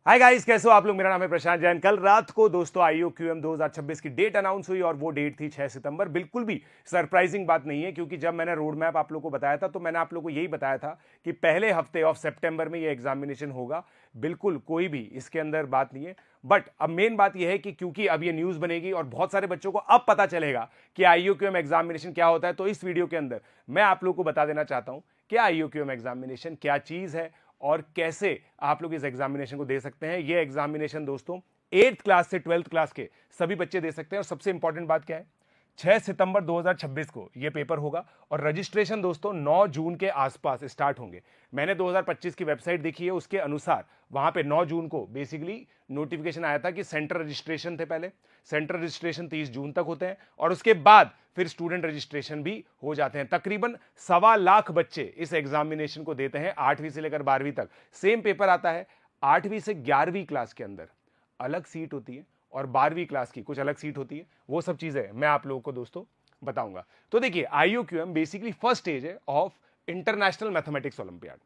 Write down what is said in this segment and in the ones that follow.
Hi guys, कैसे हो आप लोग। मेरा नाम है प्रशांत जैन। कल रात को दोस्तों IUQM 2026 की डेट अनाउंस हुई और वो डेट थी 6 सितंबर। बिल्कुल भी सरप्राइजिंग बात नहीं है, क्योंकि जब मैंने रोड मैप आप लोग को बताया था तो मैंने आप लोग को यही बताया था कि पहले हफ्ते ऑफ सितंबर में ये एग्जामिनेशन होगा। बिल्कुल कोई भी इसके अंदर बात नहीं है। बट अब मेन बात यह है कि क्योंकि अब ये न्यूज बनेगी और बहुत सारे बच्चों को अब पता चलेगा कि IUQM एग्जामिनेशन क्या होता है, तो इस वीडियो के अंदर मैं आप लोग को बता देना चाहता हूं कि IUQM एग्जामिनेशन क्या चीज है और कैसे आप लोग इस एग्जामिनेशन को दे सकते हैं। ये एग्जामिनेशन दोस्तों 8th क्लास से 12th क्लास के सभी बच्चे दे सकते हैं। और सबसे इंपॉर्टेंट बात क्या है, 6 सितंबर 2026 को ये पेपर होगा और रजिस्ट्रेशन दोस्तों 9 जून के आसपास स्टार्ट होंगे। मैंने 2025 की वेबसाइट देखी है, उसके अनुसार वहां पे 9 जून को बेसिकली नोटिफिकेशन आया था कि सेंटर रजिस्ट्रेशन थे। पहले सेंटर रजिस्ट्रेशन 30 जून तक होते हैं और उसके बाद फिर स्टूडेंट रजिस्ट्रेशन भी हो जाते हैं। तकरीबन 1.25 लाख बच्चे इस एग्जामिनेशन को देते हैं 8वीं से लेकर 12वीं तक। सेम पेपर आता है। 8वीं से 11वीं क्लास के अंदर अलग सीट होती है और 12वीं क्लास की कुछ अलग सीट होती है। वो सब चीजें मैं आप लोगों को दोस्तों बताऊंगा। तो देखिए, IUQM बेसिकली फर्स्ट स्टेज है of international mathematics olympiad.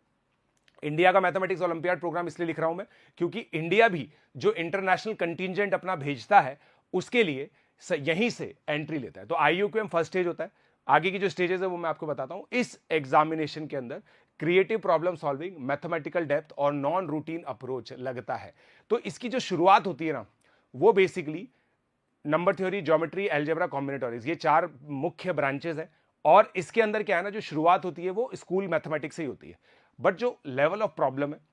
India का मैथमेटिक्स ओलंपियाड प्रोग्राम इसलिए लिख रहा हूं मैं क्योंकि इंडिया भी जो इंटरनेशनल कंटिजेंट अपना भेजता है उसके लिए यहीं से एंट्री लेता है। तो IUQM फर्स्ट स्टेज होता है। आगे की जो स्टेजेस है वो मैं आपको बताता हूं। इस एग्जामिनेशन के अंदर creative problem solving, mathematical depth और नॉन रूटीन अप्रोच लगता है। तो इसकी जो शुरुआत होती है ना, वो basically number theory, geometry, algebra, combinatorics, ये 4 मुख्य ब्रांचेस है। और इसके अंदर क्या है ना, जो शुरुआत होती है वो स्कूल मैथमेटिक्स से ही होती है। बट जो लेवल ऑफ प्रॉब्लम है,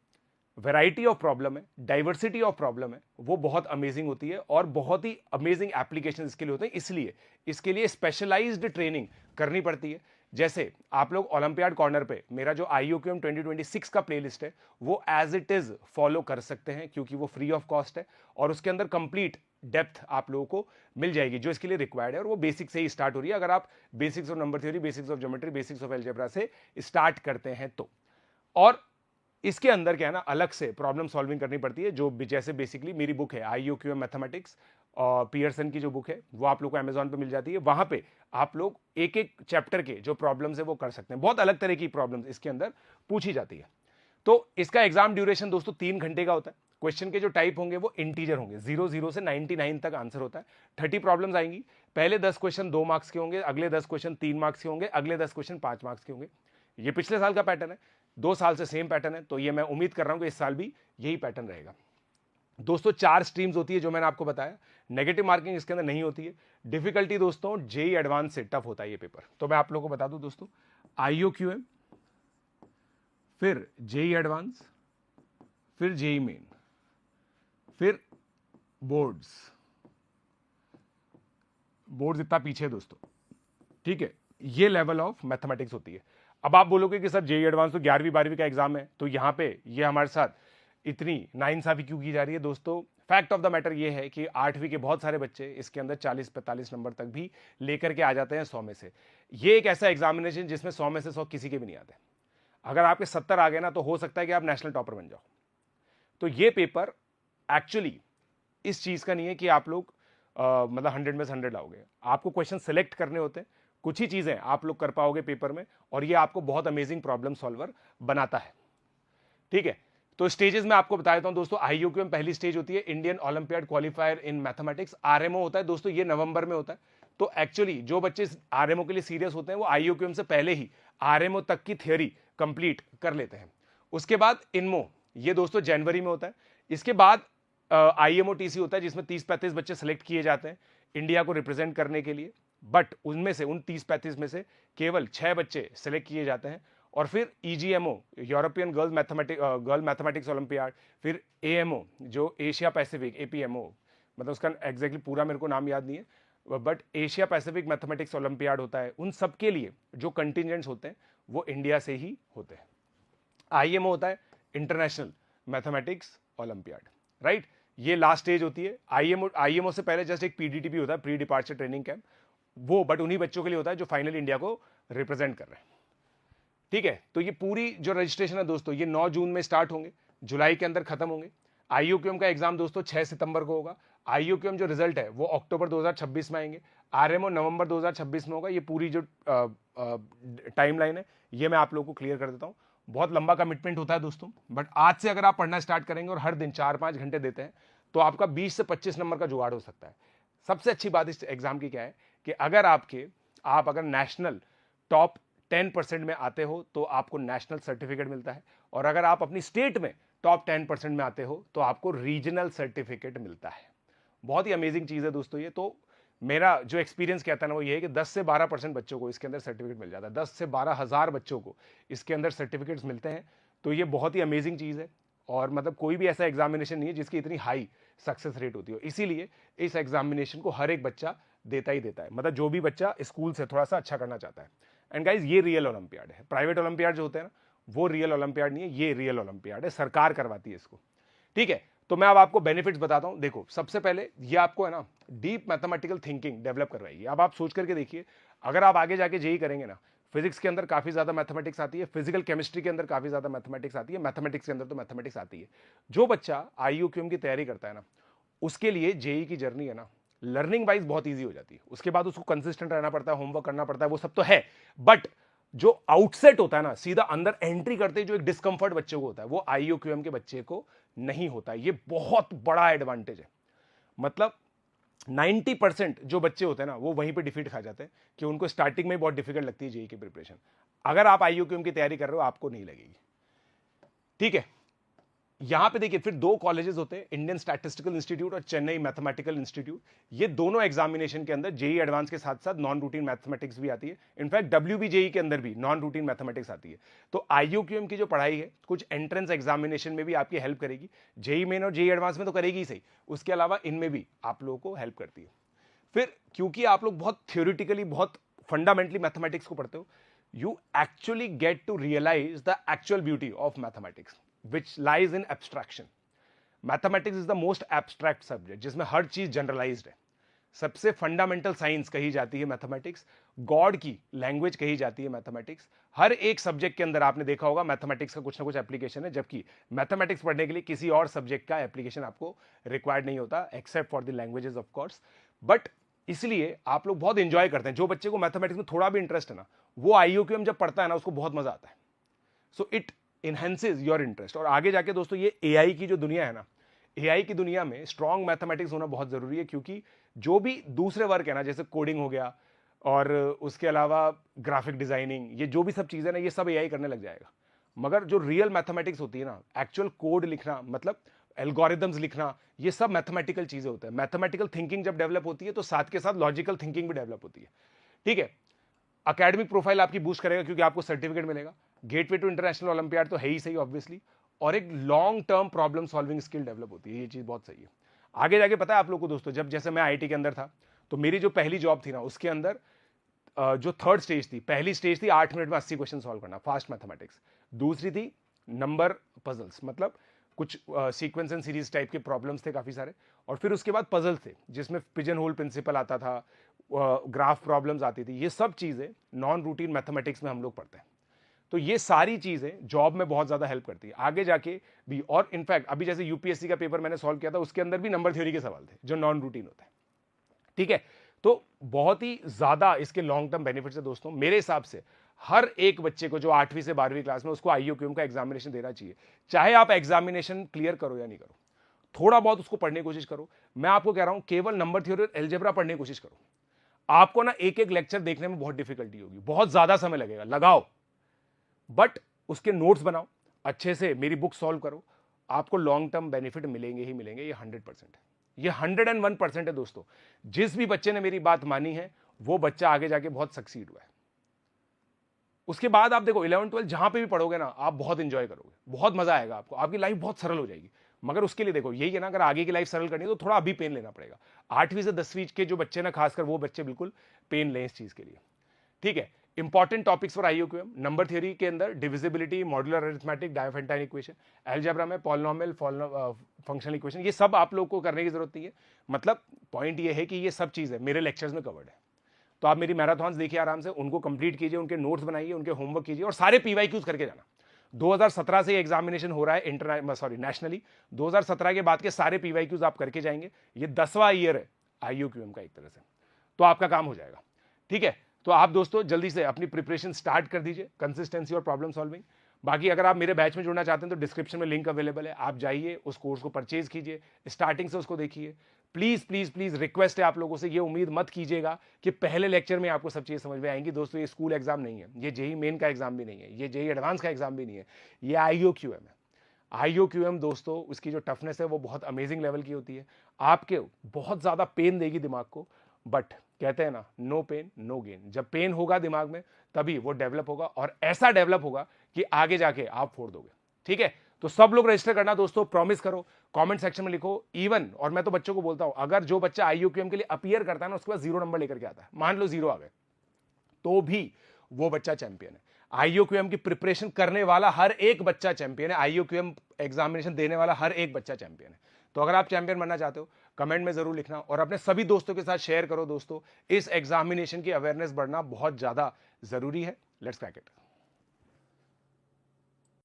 वैरायटी ऑफ प्रॉब्लम है, डाइवर्सिटी ऑफ प्रॉब्लम है, वो बहुत अमेजिंग होती है और बहुत ही अमेजिंग एप्लीकेशन इसके लिए होते हैं। इसलिए इसके लिए स्पेशलाइज्ड ट्रेनिंग करनी पड़ती है। जैसे आप लोग ओलंपियाड कॉर्नर पे मेरा जो IUQM 2026 का प्लेलिस्ट है वो एज इट इज फॉलो कर सकते हैं, क्योंकि वो फ्री ऑफ कॉस्ट है और उसके अंदर कंप्लीट डेप्थ आप लोगों को मिल जाएगी जो इसके लिए रिक्वायर्ड है। और वो बेसिक से ही स्टार्ट हो रही है। अगर आप basics of number theory, basics of geometry, basics of algebra से स्टार्ट करते हैं तो। और इसके अंदर क्या है ना, अलग से प्रॉब्लम सॉल्विंग करनी पड़ती है। जो जैसे बेसिकली मेरी बुक है IUQM मैथमेटिक्स और पियर्सन की जो बुक है वो आप लोग को अमेजॉन पे मिल जाती है। वहां पे आप लोग एक एक चैप्टर के जो प्रॉब्लम्स है वो कर सकते हैं। बहुत अलग तरह की प्रॉब्लम्स इसके अंदर पूछी जाती है। तो इसका एग्जाम ड्यूरेशन दोस्तों 3 घंटे का होता है। क्वेश्चन के जो टाइप होंगे वो इंटीजर होंगे, 00 से 99 तक आंसर होता है। 30 प्रॉब्लम्स आएंगी। पहले 10 क्वेश्चन 2 मार्क्स के होंगे, अगले 10 क्वेश्चन 3 मार्क्स के होंगे, अगले 10 क्वेश्चन 5 मार्क्स के होंगे। ये पिछले साल का पैटर्न है, 2 साल से सेम पैटर्न है, तो ये मैं उम्मीद कर रहा हूं कि इस साल भी यही पैटर्न रहेगा। दोस्तों 4 स्ट्रीम्स होती है जो मैंने आपको बताया। नेगेटिव मार्किंग इसके अंदर नहीं होती है। डिफिकल्टी दोस्तों JEE एडवांस से टफ होता है ये पेपर। तो मैं आप लोगों को बता दूं दोस्तों, IUQM, फिर JEE एडवांस, फिर JEE मेन, फिर बोर्ड्स। बोर्ड्स इतना पीछे है दोस्तों, ठीक है। ये लेवल ऑफ मैथमेटिक्स होती है। अब आप बोलोगे कि सर JEE एडवांस तो 11वीं 12वीं का एग्जाम है, तो यहां पे ये हमारे साथ इतनी नाइंसाफी क्यों की जा रही है। दोस्तों फैक्ट ऑफ द मैटर ये है कि 8वीं के बहुत सारे बच्चे इसके अंदर 40-45 नंबर तक भी लेकर के आ जाते हैं 100 में से। ये एक ऐसा एग्जामिनेशन जिसमें 100 में से 100 किसी के भी नहीं आते। अगर आपके 70 आ गए ना तो हो सकता है कि आप नेशनल टॉपर बन जाओ। तो ये पेपर एक्चुअली इस चीज का नहीं है कि आप लोग मतलब 100 में से 100 लाओगे। आपको क्वेश्चन सेलेक्ट करने होते हैं। कुछ ही चीजें आप लोग कर पाओगे पेपर में और ये आपको बहुत अमेजिंग प्रॉब्लम सॉल्वर बनाता है, ठीक है। तो स्टेजेस में आपको बता देता हूं दोस्तों। IUQM पहली स्टेज होती है Indian olympiad qualifier in mathematics. RMO होता है दोस्तों, ये नवंबर में होता है। तो एक्चुअली जो बच्चे RMO के लिए सीरियस होते हैं वो IUQM से पहले ही RMO तक की थियोरी कंप्लीट कर लेते हैं। उसके बाद INMO, ये दोस्तों जनवरी में होता है। इसके बाद IMO TC होता है जिसमें 30-35 बच्चे सेलेक्ट किए जाते हैं इंडिया को रिप्रेजेंट करने के लिए। बट उनमें से उन 30-35 में से केवल 6 बच्चे सेलेक्ट किए जाते हैं। और फिर EGMO, European girl mathematics olympiad, फिर AMO जो एशिया पैसिफिक, APMO, मतलब उसका एग्जैक्टली पूरा मेरे को नाम याद नहीं है, but Asia Pacific mathematics olympiad होता है। उन सब के लिए जो कंटिजेंट्स होते हैं वो इंडिया से ही होते हैं। IMO होता है इंटरनेशनल मैथमेटिक्स ओलंपियाड, राइट। ये लास्ट स्टेज होती है। IMO से पहले जस्ट एक PDTP होता है, प्री डिपार्चर ट्रेनिंग कैंप, वो बट उन्हीं बच्चों के लिए होता है जो फाइनल इंडिया को रिप्रेजेंट कर रहे हैं, ठीक है। तो ये पूरी जो रजिस्ट्रेशन है दोस्तों, ये 9 जून में स्टार्ट होंगे, जुलाई के अंदर खत्म होंगे। IUQM का एग्जाम दोस्तों 6 सितंबर को होगा। IUQM जो रिजल्ट है वो अक्टूबर 2026 में आएंगे। RMO नवंबर 2026 में होगा। ये पूरी जो टाइमलाइन है ये मैं आप लोगों को क्लियर कर देता हूं। बहुत लंबा कमिटमेंट होता है दोस्तों, बट आज से अगर आप पढ़ना स्टार्ट करेंगे और हर दिन 4-5 घंटे देते हैं तो आपका 20 से 25 नंबर का जुगाड़ हो सकता है। सबसे अच्छी बात इस एग्जाम की क्या है कि अगर आप अगर नेशनल टॉप 10% में आते हो तो आपको नेशनल सर्टिफिकेट मिलता है, और अगर आप अपनी स्टेट में टॉप 10% में आते हो तो आपको रीजनल सर्टिफिकेट मिलता है। बहुत ही अमेजिंग चीज़ है दोस्तों ये। तो मेरा जो एक्सपीरियंस कहता है ना वो ये है कि 10 से 12% बच्चों को इसके अंदर सर्टिफिकेट मिल जाता है। 10 से 12,000 बच्चों को इसके अंदर सर्टिफिकेट्स मिलते हैं। तो ये बहुत ही अमेजिंग चीज़ है, और मतलब कोई भी ऐसा एग्जामिनेशन नहीं है जिसकी इतनी हाई सक्सेस रेट होती हो। इसीलिए इस एग्जामिनेशन को हर एक बच्चा देता ही देता है, मतलब जो भी बच्चा स्कूल से थोड़ा सा अच्छा करना चाहता है। एंड गाइज ये रियल ओलंपियाड है। प्राइवेट ओलंपियाड जो होते हैं ना वो रियल ओलंपियाड नहीं है, ये रियल ओलंपियाड है, सरकार करवाती है इसको। ठीक है, तो मैं अब आपको बेनिफिट्स बताता हूं। देखो, सबसे पहले ये आपको है ना डीप मैथमेटिकल थिंकिंग डेवलप करवाएगी। अब आप सोच करके देखिए, अगर आप आगे जाके जेई करेंगे ना, फिजिक्स के अंदर काफी ज्यादा मैथमेटिक्स आती है, फिजिकल केमिस्ट्री के अंदर काफी ज्यादा मैथमेटिक्स आती है, मैथमेटिक्स के अंदर तो मैथमेटिक्स आती है। जो बच्चा आईयूक्यूएम की तैयारी करता है ना, उसके लिए जेई की जर्नी है ना लर्निंग वाइज बहुत ईजी हो जाती है। उसके बाद उसको कंसिस्टेंट रहना पड़ता है, होमवर्क करना पड़ता है, वो सब तो है, बट जो आउटसेट होता है ना, सीधा अंदर एंट्री करते जो एक डिस्कंफर्ट बच्चे को होता है, वो आईयूक्यूएम के बच्चे को नहीं होता। ये बहुत बड़ा एडवांटेज है। मतलब 90% जो बच्चे होते हैं ना वो वहीं पे डिफीट खा जाते हैं कि उनको स्टार्टिंग में बहुत डिफिकल्ट लगती है जेई की प्रिपरेशन। अगर आप आईयूक्यूएम की तैयारी कर रहे हो आपको नहीं लगेगी। ठीक है, यहां पे देखिए फिर दो कॉलेजेस होते हैं, इंडियन स्टैटिस्टिकल इंस्टीट्यूट और चेन्नई मैथमेटिकल इंस्टीट्यूट। ये दोनों एग्जामिनेशन के अंदर जेई एडवांस के साथ साथ नॉन रूटीन मैथमेटिक्स भी आती है। इनफैक्ट डब्ल्यूबीजेई के अंदर भी नॉन रूटीन मैथमेटिक्स आती है। तो आईयूक्यूएम की जो पढ़ाई है कुछ एंट्रेंस एग्जामिनेशन में भी आपकी हेल्प करेगी। जेई मेन और जेई एडवांस में तो करेगी ही सही, उसके अलावा इनमें भी आप लोगों को हेल्प करती है। फिर क्योंकि आप लोग बहुत थ्योरेटिकली बहुत फंडामेंटली मैथमेटिक्स को पढ़ते हो, you actually get to realise the actual beauty of mathematics which lies in abstraction. Mathematics is the most abstract subject जिसमें हर चीज जनरलाइज्ड है। सबसे फंडामेंटल साइंस कही जाती है मैथमेटिक्स, गॉड की लैंग्वेज कही जाती है मैथमेटिक्स। हर एक सब्जेक्ट के अंदर आपने देखा होगा मैथमेटिक्स का कुछ ना कुछ एप्लीकेशन है, जबकि मैथमेटिक्स पढ़ने के लिए किसी और सब्जेक्ट का एप्लीकेशन आपको रिक्वायर्ड नहीं होता, except for the languages of course. But इसलिए आप लोग बहुत इंजॉय करते हैं। जो बच्चे को मैथमेटिक्स में थोड़ा भी इंटरेस्ट है ना, वो आईयूक्यूएम जब पढ़ता है ना उसको बहुत मजा आता है। So it enhances your interest. और आगे जाके दोस्तों ये एआई की जो दुनिया है ना, एआई की दुनिया में स्ट्रॉन्ग मैथमेटिक्स होना बहुत जरूरी है, क्योंकि जो भी दूसरे वर्क है ना, जैसे कोडिंग हो गया और उसके अलावा ग्राफिक डिजाइनिंग, ये जो भी सब चीजें ना ये सब एआई करने लग जाएगा। मगर जो रियल मैथमेटिक्स होती है ना, एक्चुअल कोड लिखना, मतलब एल्गोरिदम्स लिखना, ये सब मैथमेटिकल चीजें होते हैं। मैथमेटिकल थिंकिंग जब डेवलप होती है तो साथ के साथ लॉजिकल थिंकिंग भी डेवलप होती है। ठीक है, अकेडमिक प्रोफाइल आपकी बूस्ट करेगा क्योंकि आपको सर्टिफिकेट मिलेगा, गेटवे टू इंटरनेशनल ओलंपियाड तो है ही सही ऑब्वियसली, और एक long term problem solving skill develop होती है। ये चीज बहुत सही है। आगे जाके पता है आप लोग को दोस्तों, जब जैसे मैं आईटी के अंदर था तो मेरी जो पहली जॉब थी ना उसके अंदर जो थर्ड स्टेज थी, पहली स्टेज थी 8 मिनट में 80 क्वेश्चन सॉल्व करना, फास्ट मैथमेटिक्स। दूसरी थी नंबर पजल्स, मतलब कुछ सीक्वेंस एंड सीरीज टाइप के प्रॉब्लम्स थे काफी सारे। और फिर उसके बाद पजल्स थे जिसमें पिजन होल प्रिंसिपल आता था, ग्राफ प्रॉब्लम्स आती थी। ये सब चीजें नॉन रूटीन मैथमेटिक्स में हम लोग पढ़ते हैं। तो ये सारी चीजें जॉब में बहुत ज्यादा हेल्प करती है आगे जाके भी। और इनफैक्ट अभी जैसे यूपीएससी का पेपर मैंने सॉल्व किया था, उसके अंदर भी नंबर थ्योरी के सवाल थे जो नॉन रूटीन होते हैं। ठीक है, तो बहुत ही ज्यादा इसके लॉन्ग टर्म बेनिफिट्स है दोस्तों। मेरे हिसाब से हर एक बच्चे को जो 8वीं से 12वीं क्लास में, उसको आईयूक्यूएम का एग्जामिनेशन देना चाहिए। चाहे आप एग्जामिनेशन क्लियर करो या नहीं करो, थोड़ा बहुत उसको पढ़ने की कोशिश करो। मैं आपको कह रहा हूं केवल नंबर थ्योरी और एलजेब्रा पढ़ने की कोशिश करो। आपको ना एक एक लेक्चर देखने में बहुत डिफिकल्टी होगी, बहुत ज्यादा समय लगेगा, लगाओ, बट उसके नोट्स बनाओ, अच्छे से मेरी बुक सॉल्व करो, आपको लॉन्ग टर्म बेनिफिट मिलेंगे ही मिलेंगे। ये 100% है, ये 101% है दोस्तों। जिस भी बच्चे ने मेरी बात मानी है वो बच्चा आगे जाके बहुत सक्सीड हुआ है। उसके बाद आप देखो 11-12 जहां पे भी पढ़ोगे ना, आप बहुत इंजॉय करोगे, बहुत मजा आएगा आपको, आपकी लाइफ बहुत सरल हो जाएगी। मगर उसके लिए देखो यही है ना, अगर आगे की लाइफ सरल करनी है तो थोड़ा अभी पेन लेना पड़ेगा। 8वीं से 10वीं के जो बच्चे ना, खासकर वो बच्चे बिल्कुल पेन लें इस चीज के लिए। ठीक है, important topics for IUQM, number theory के अंदर divisibility, modular arithmetic, Diophantine equation, algebra में पॉलिनोमियल, फंक्शनल इक्वेशन, ये सब आप लोग को करने की जरूरत नहीं है। मतलब पॉइंट ये है कि ये सब चीजें मेरे लेक्चर्स में कवर्ड है। तो आप मेरी मैराथॉन्स देखिए आराम से, उनको कंप्लीट कीजिए, उनके नोट्स बनाइए, उनके होमवर्क कीजिए और सारे पीवाईक्यूज करके जाना। 2017 से एग्जामिनेशन हो रहा है नेशनली। 2017 के बाद के सारे पीवाईक्यूज आप करके जाएंगे। ये 10वां ईयर है आईयूक्यूएम का एक तरह से, तो आपका काम हो जाएगा। ठीक है, तो आप दोस्तों जल्दी से अपनी प्रिपरेशन स्टार्ट कर दीजिए, कंसिस्टेंसी और प्रॉब्लम सॉल्विंग। बाकी अगर आप मेरे बैच में जुड़ना चाहते हैं तो डिस्क्रिप्शन में लिंक अवेलेबल है, आप जाइए उस कोर्स को परचेज कीजिए, स्टार्टिंग से उसको देखिए। प्लीज प्लीज प्लीज रिक्वेस्ट है आप लोगों से, ये उम्मीद मत कीजिएगा कि पहले लेक्चर में आपको सब चीज़ समझ में आएंगी। दोस्तों ये स्कूल एग्जाम नहीं है, ये जेई मेन का एग्जाम भी नहीं है, ये जेई एडवांस का एग्जाम भी नहीं है, ये IOQM है। IOQM दोस्तों उसकी जो टफनेस है वो बहुत अमेजिंग लेवल की होती है, आपके बहुत ज़्यादा पेन देगी दिमाग को, बट कहते हैं ना नो पेन नो गेन। जब पेन होगा दिमाग में तभी वो डेवलप होगा, और ऐसा डेवलप होगा कि आगे जाके आप फोड़ दोगे। ठीक है, तो सब लोग रजिस्टर करना दोस्तों, प्रॉमिस करो, कमेंट सेक्शन में लिखो। इवन और मैं तो बच्चों को बोलता हूं, अगर जो बच्चा IOQM के लिए अपीयर करता है ना उसके बाद 0 नंबर लेकर के आता है, मान लो 0 आ गए, तो भी वो बच्चा चैंपियन है। IOQM की प्रिपरेशन करने वाला हर एक बच्चा चैंपियन है, IOQM एग्जामिनेशन देने वाला हर एक बच्चा चैंपियन है। तो अगर आप चैंपियन बनना चाहते हो कमेंट में जरूर लिखना, और अपने सभी दोस्तों के साथ शेयर करो। दोस्तों इस एग्जामिनेशन की अवेयरनेस बढ़ना बहुत ज्यादा जरूरी है। Let's crack it.